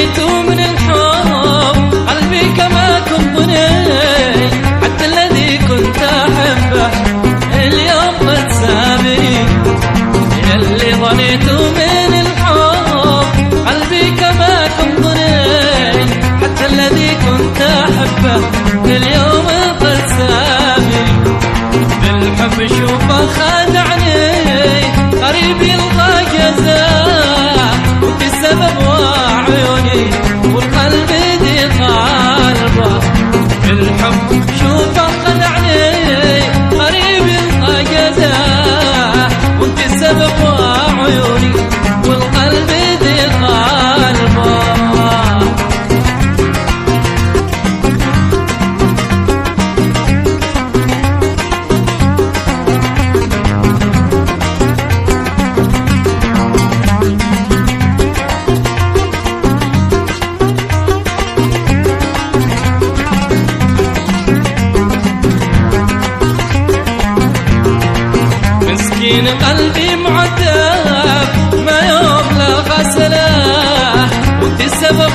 ظنيت من الحب قلبي كما كنتني، حتى الذي كنت أحبه اليوم قد سابني. اللي ظنيت من الحب قلبي كما كنتني، حتى الذي كنت أحبه اليوم قد سابني. بالحب شوفه خادعني قريب يلقى جزاء، وانت السبب وعيوني والقلب دي قلبه. بالحب شوفه خدعني قريب يلقى جزاء، وانت السبب وعيوني والقلب دي قلبه. مسكين قلبي معذب ما يوم لا غسله، وانت السبب